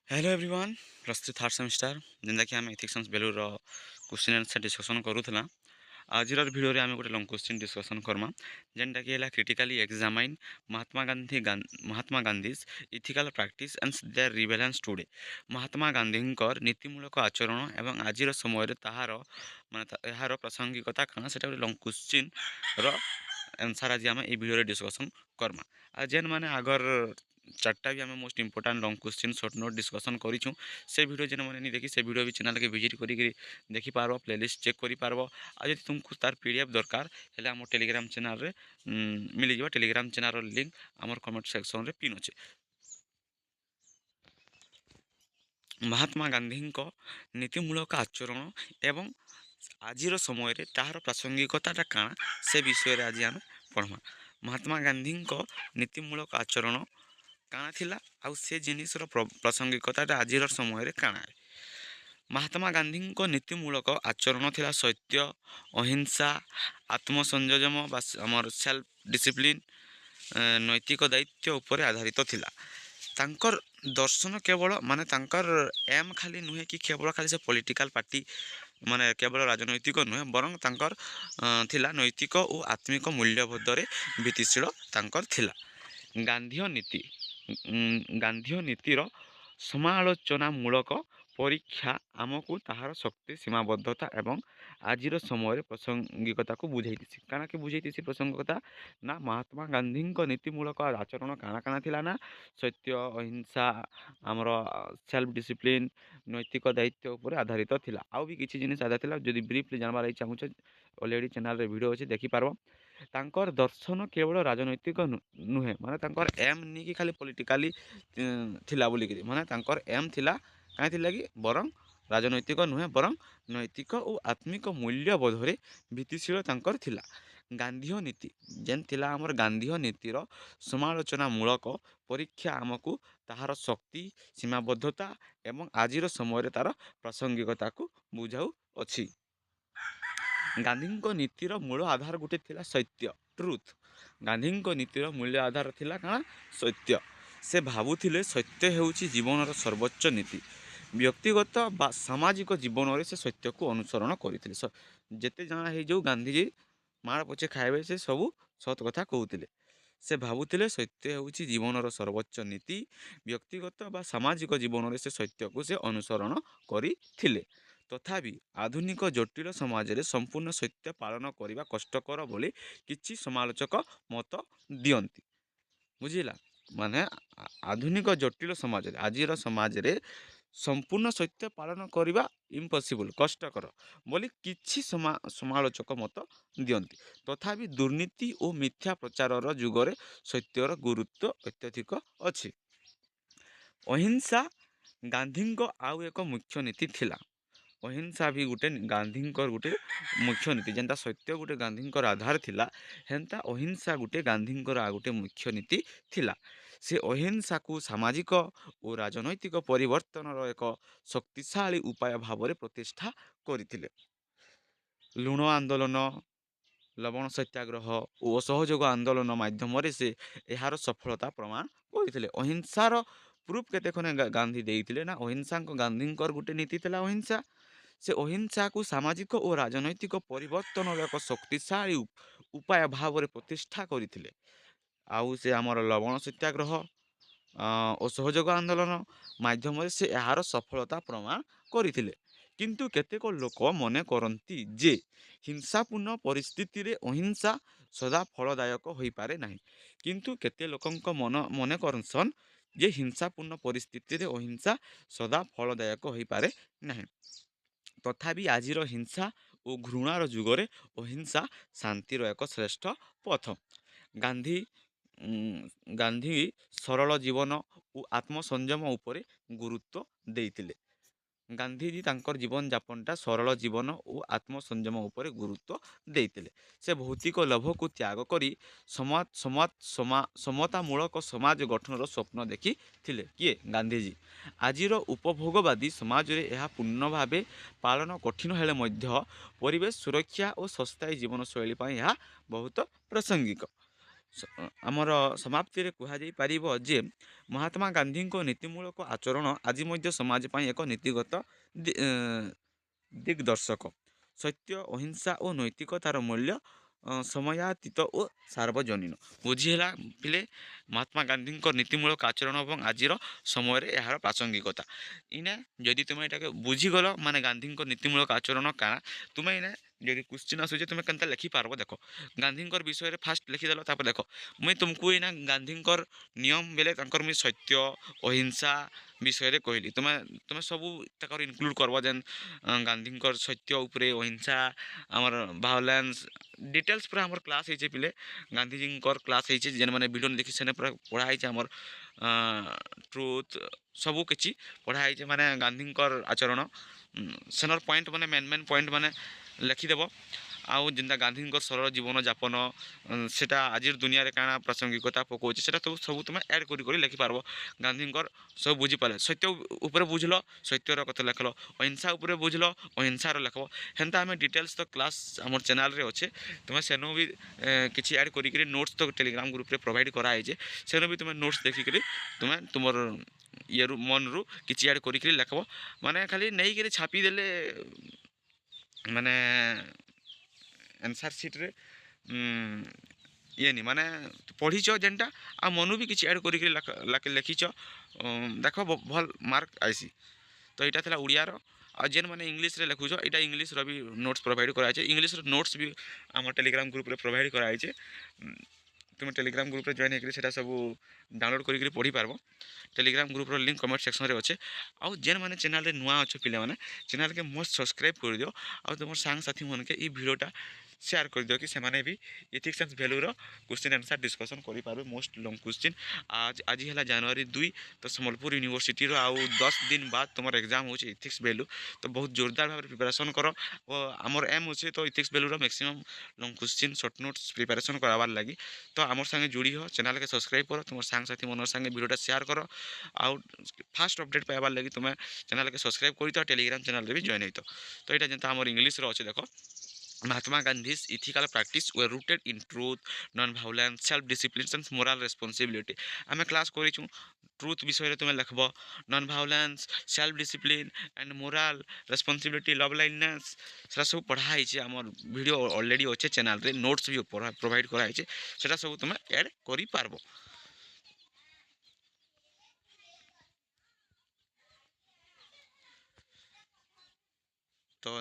Hello everyone प्रस्तुत third semester जेनता कि आम एथिक्स बेलूर क्वेश्चन आंसर डिस्कसन करूला आज भिडियो रे आम गोटे लंग क्वेश्चन डिस्कसन करमा जेनटा कि है critically examine Mahatma Gandhi's ethical practice and their relevance today. Mahatma Gandhi नीतिमूलक आचरण एवं आज समय ताहार माने यार प्रासंगिकता कण से लंग क्वेश्चन आंसर आज आम ये भिडियो डिस्कसन करमा आ जेन माने आगर चार्टा भी आम most important long question short note discussion करूँ से भिडियो जेन मैंने नहीं देखी से भिडियो भी चैनल के विजिट करी देखिपार प्लेलिस्ट चेक कर आज तुमको तार पीडीएफ दरकार है आम टेलीग्राम चैनल रे मिल जाए टेलीग्राम चैनल लिंक आम कमेंट सेक्शन रे पिन अच्छे। महात्मा गांधी नीतिमूलक आचरण एवं आज समय तार प्रासंगिकता काण से विषय आज आम पढ़मा। महात्मा गांधी नीतिमूलक आचरण काଣା थिला आउ से जिनिसर प्रासंगिकता आज समय काଣା है। महात्मा गांधी नीतिमूलक आचरण थिला सत्य अहिंसा आत्मसंयम आमर सेल्फ डिसिप्लिन नैतिक दायित्व उपर आधारित थिला। तांकर दर्शन केवल माने तांकर एम खाली नुहे कि केवल खाली से पॉलिटिकल पार्टी माने केवल राजनैतिक नुहे बरं तांकर थिला नैतिक और आत्मिक मूल्यबोधरे भित्तिशील तांकर थिला। गांधी नीति गांधी नीतिर समालोचनामूलक परीक्षा आमको ताहार शक्ति सीमाबद्धता एवं आज समय प्रासंगिकता को बुझाई काना कि बुझाई प्रासंगिकता ना महात्मा गांधी नीतिमूलक आचरण काଣା काଣା थिला ना सत्य अहिंसा आमर सेल्फ डिसिप्लिन नैतिक दायित्व उपर आधारित थिला। आउ भी किसी जिनिस आधार थिला जदि ब्रीफली जानबार चाहूँ ऑलरेडी चैनल रे वीडियो अच्छे देखिपार। तांकर दर्शन केवल राजनैतिक नुहे माने तांकर एम नहीं कि खाली पॉलिटिकली थिला बोलिकी माने तांकर एम थिला काहे थिला कि बरं राजनैतिक नुहे बरं नैतिक और आत्मिक मूल्यबोधरे भित्तिशील तांकर थिला। गांधी नीति जेन थिला आमर गांधी नीतिर समालोचनामूलक परीक्षा आमको ताहार शक्ति सीमाबद्धता एवं आज समय तार प्रासंगिकता को बुझाऊ अछि। गांधी नीतिर मूल आधार गोटे थिला सत्य ट्रुथ। गांधी नीतिर मूल्य आधार थिला काଣା सत्य। से भावुथिले सत्य हेउची जीवनर सर्वोच्च नीति। व्यक्तिगत बा सामाजिक जीवन में से सत्य को अनुसरण करते जेते जाना है जो गांधीजी माड़ पछे खाइबे से सबू सत कथा कहते। से भावुथिले सत्य हेउची जीवनर सर्वोच्च नीति। व्यक्तिगत बा सामाजिक जीवन में से सत्य को से अनुसरण करथिले। तथापि आधुनिक जटिल समाज रे संपूर्ण सत्य पालन करने कष्टकर बोली किछि समालोचक मत दियंती। बुझिला माने आधुनिक जटिल समाज आज समाज रे संपूर्ण सत्य पालन करने इम्पॉसिबल कष्टकर बोली किछि समालोचक मत दियंती। तथापि दुर्नीति और मिथ्या प्रचार जुगरे सत्यर गुरुत्व अत्यधिक अछि। अहिंसा गांधी आउ एक मुख्य नीति थिला। अहिंसा भी गोटे गांधी गोटे मुख्य नीति जेनता सत्य गोटे गांधी आधार थिला हेन्ता अहिंसा गोटे गांधी आ गोटे मुख्य नीति थिला। से अहिंसा को सामाजिक और राजनैतिक परिवर्तन एक शक्तिशाली उपाय भाव में प्रतिष्ठा करथिले। लुण आंदोलन लवण सत्याग्रह और असहयोग आंदोलन माध्यम से यार सफलता प्रमाण करथिले। अहिंसार प्रूफ केते खने गांधी देइथिले ना अहिंसा गांधी गोटे नीति थिला अहिंसा। से अहिंसा को सामाजिक और राजनैतिक परिवर्तन एक शक्तिशाली उपाय भाव में प्रतिष्ठा करथिले। आउ से आमर लवण सत्याग्रह असहयोग आंदोलन माध्यम से यार सफलता प्रमाण करथिले। किंतु केतेक लोक मने करती जे हिंसापूर्ण परिस्थिति रे अहिंसा सदा फलदायक हो पारे नहीं। किंतु केते लोकंक मने करसन जे हिंसापूर्ण परिस्थिति रे अहिंसा सदा फलदायक हो पारे नहीं। तथापि आज हिंसा और घृणार जुगरे अहिंसा शांतिर एक श्रेष्ठ पथ। गांधी गांधी सरल जीवन और आत्मसंयम उपरे गुरुत्व देइतिले। गांधीजी तांकर जीवन यापनटा सरल जीवन और आत्मसंयम उपरे गुरुत्व देइतिले। से भौतिक लोभ को त्याग करी समतामूलक समाज गठनर स्वप्न देखी थिले किए गांधीजी। आजिर उपभोगवादी समाज रे यह पूर्ण भाव पालन कठिन हेले मध्य परिवेश सुरक्षा और सस्ताई जीवनशैली यह बहुत प्रासंगिक। ଆମର ସମାପ୍ତିରେ କୁହାଯାଇପାରିବ ଯେ ମହାତ୍ମା ଗାନ୍ଧୀଙ୍କ ନୀତିମୂଳକ ଆଚରଣ ଆଜି ମଧ୍ୟ ସମାଜ ପାଇଁ ଏକ ନୀତିଗତ ଦିଗ୍ଦର୍ଶକ। ସତ୍ୟ, ଅହିଂସା ଓ ନୈତିକତାର ମୂଲ୍ୟ ସମୟାତୀତ ଓ ସାର୍ବଜନୀନ। ବୁଝି ହେଲା ପିଲେ ମହାତ୍ମା ଗାନ୍ଧୀଙ୍କ ନୀତିମୂଳକ ଆଚରଣ ଏବଂ ଆଜିର ସମୟରେ ଏହାର ପ୍ରାସଙ୍ଗିକତା। ଇନେ ଯଦି ତୁମେ ଏଟାକେ ବୁଝିଗଲ ମାନେ ଗାନ୍ଧୀଙ୍କ ନୀତିମୂଳକ ଆଚରଣ କାଣା, ତୁମେ ଇନେ ଯଦି କ୍ୱେଶ୍ଚିନ୍ ଆସୁଛେ ତୁମେ କେନ୍ତା ଲେଖିପାରବ ଦେଖ। ଗାନ୍ଧୀଙ୍କର ବିଷୟରେ ଫାଷ୍ଟ ଲେଖିଦେଲ, ତାପରେ ଦେଖ ମୁଇଁ ତୁମକୁ ଇନା ଗାନ୍ଧୀଙ୍କର ନିୟମ ବେଲେ ତାଙ୍କର ମୁଇଁ ସତ୍ୟ ଅହିଂସା ବିଷୟରେ କହିଲି। ତୁମେ ତୁମେ ସବୁ ତାଙ୍କର ଇନକ୍ଲୁଡ଼ କରବ ଯେନ୍ ଗାନ୍ଧୀଙ୍କର ସତ୍ୟ ଉପରେ ଅହିଂସା ଆମର ଭାଓଲେନ୍ସ ଡିଟେଲ୍ସ ପୁରା ଆମର କ୍ଲାସ୍ ହେଇଛେ ପିଲେ। ଗାନ୍ଧୀଜୀଙ୍କର କ୍ଲାସ୍ ହେଇଛେ ଯେନ୍ମାନେ ଭିଡ଼ିଓ ଦେଖି ସେନେ ପୁରା ପଢ଼ା ହେଇଛେ ଆମର ଟ୍ରୁଥ୍ ସବୁ କିଛି ପଢ଼ା ହେଇଛେ ମାନେ ଗାନ୍ଧୀଙ୍କର ଆଚରଣ ସେନର ପଏଣ୍ଟ ମାନେ ମେନ୍ ପଏଣ୍ଟ ମାନେ ଲେଖିଦେବ। ଆଉ ଯେନ୍ତା ଗାନ୍ଧୀଙ୍କର ସରଳ ଜୀବନଯାପନ ସେଟା ଆଜିର ଦୁନିଆରେ କାଣା ପ୍ରାସଙ୍ଗିକତା ପକାଉଛେ ସେଟା ସବୁ ତୁମେ ଆଡ଼୍ କରି କରି ଲେଖିପାରବ। ଗାନ୍ଧୀଙ୍କର ସବୁ ବୁଝିପାରିଲେ ସତ୍ୟ ଉପରେ ବୁଝିଲ ସତ୍ୟର କଥା ଲେଖିଲ, ଅହିଂସା ଉପରେ ବୁଝିଲ ଅହିଂସାର ଲେଖବ। ହେନ୍ତା ଆମେ ଡିଟେଲ୍ସ ତ କ୍ଲାସ୍ ଆମର ଚ୍ୟାନେଲ୍ରେ ଅଛେ, ତୁମେ ସେନୁ ବି କିଛି ଆଡ଼୍ କରିକିରି ନୋଟ୍ସ ତ ଟେଲିଗ୍ରାମ ଗ୍ରୁପ୍ରେ ପ୍ରୋଭାଇଡ଼ କରାହେଇଛେ, ସେନୁ ବି ତୁମେ ନୋଟ୍ସ ଦେଖିକିରି ତୁମେ ତୁମର ଇଏରୁ ମନରୁ କିଛି ଆଡ଼୍ କରିକିରି ଲେଖବ। ମାନେ ଖାଲି ନେଇକିରି ଛାପିଦେଲେ ମାନେ ଆନ୍ସର୍ ସିଟ୍ରେ ଇଏନି ମାନେ ପଢ଼ିଛ ଯେନ୍ଟା ଆଉ ମନୁ ବି କିଛି ଆଡ଼୍ କରିକିରି ଲେଖିଛ ଦେଖ ଭଲ୍ ମାର୍କ ଆଇସି। ତ ଏଇଟା ଥିଲା ଓଡ଼ିଆର। ଆଉ ଯେନ୍ମାନେ ଇଂଲିଶରେ ଲେଖୁଛ ଏଇଟା ଇଂଲିଶର ବି ନୋଟ୍ସ ପ୍ରୋଭାଇଡ଼ କରାଯାଇଛେ। ଇଂଲିଶର ନୋଟ୍ସ ବି ଆମ ଟେଲିଗ୍ରାମ ଗ୍ରୁପ୍ରେ ପ୍ରୋଭାଇଡ଼ କରାଯାଇଛେ। ତୁମେ ଟେଲିଗ୍ରାମ ଗ୍ରୁପ୍ରେ ଜଏନ୍ ହେଇକିରି ସେଟା ସବୁ ଡାଉନଲୋଡ଼ କରିକିରି ପଢ଼ିପାରବ। ଟେଲିଗ୍ରାମ ଗ୍ରୁପ୍ର ଲିଙ୍କ୍ କମେଣ୍ଟ ସେକ୍ସନ୍ରେ ଅଛେ। ଆଉ ଯେନ୍ମାନେ ଚ୍ୟାନେଲ୍ରେ ନୂଆ ଅଛ ପିଲାମାନେ ଚ୍ୟାନେଲ୍କେ ମଷ୍ଟ ସବସ୍କ୍ରାଇବ୍ କରିଦିଅ। ଆଉ ତୁମର ସାଙ୍ଗସାଥିମାନକେ ଇ ଭିଡ଼ିଓଟା ସେୟାର କରିଦିଅ କି ସେମାନେ ବି ଇଥିକ୍ସ ଆଣ୍ଡ ଭ୍ୟାଲୁର କ୍ୱେଶ୍ଚିନ୍ ଆନ୍ସର୍ ଡିସ୍କସନ୍ କରିପାରିବେ। ମୋଷ୍ଟ ଲଙ୍ଗ୍ କ୍ୱେଶ୍ଚିନ୍ ଆଜି ହେଲା ଜାନୁଆରୀ 2 ତ ସମ୍ବଲପୁର ୟୁନିଭର୍ସିଟିର ଆଉ 10 ଦିନ ବାଦ ତୁମର ଏକ୍ଜାମ୍ ହେଉଛି ଇଥିକ୍ସ ଭ୍ୟାଲୁ। ତ ବହୁତ ଜୋରଦାର ଭାବରେ ପ୍ରିପାରେସନ୍ କର। ଓ ଆମର ଏମ୍ ଅଛି ତ ଇଥିକ୍ସ ଭ୍ୟାଲୁର maximum long question short notes preparation କରାବାର୍ ଲାଗି। ତ আমার সাথে জুড়ি হ, চ্যানেলকে সবসক্রাইব কর, তোমার সাংসাথী মনের সাথে ভিডিওটা সেয়ার কর। আউ ফার্স্ট অপডেট পাইবার লাগি তুমি চ্যানেলকে সবসক্রাইব করিত, টেলিগ্রাম চ্যানেল भी জয়েন হইতো। তো এটা যেটা আমার ইংলিশরে অছে দেখ, Mahatma Gandhi's ethical practice were rooted in truth, non-violence, self-discipline and moral responsibility. আমি ক্লাস করেছু ট্রুথ বিষয়ে তুমি লিখব, non violence, self discipline and moral responsibility, love লাইননেস সেটা সব পড়া হয়েছে। আমার ভিডিও অলরেডি অছে চ্যানেলরে, নোটস भी প্ରୋଭାଇଡ଼ କରାହେଇছে, সেটা ସବୁ তুমি এড করে পারব।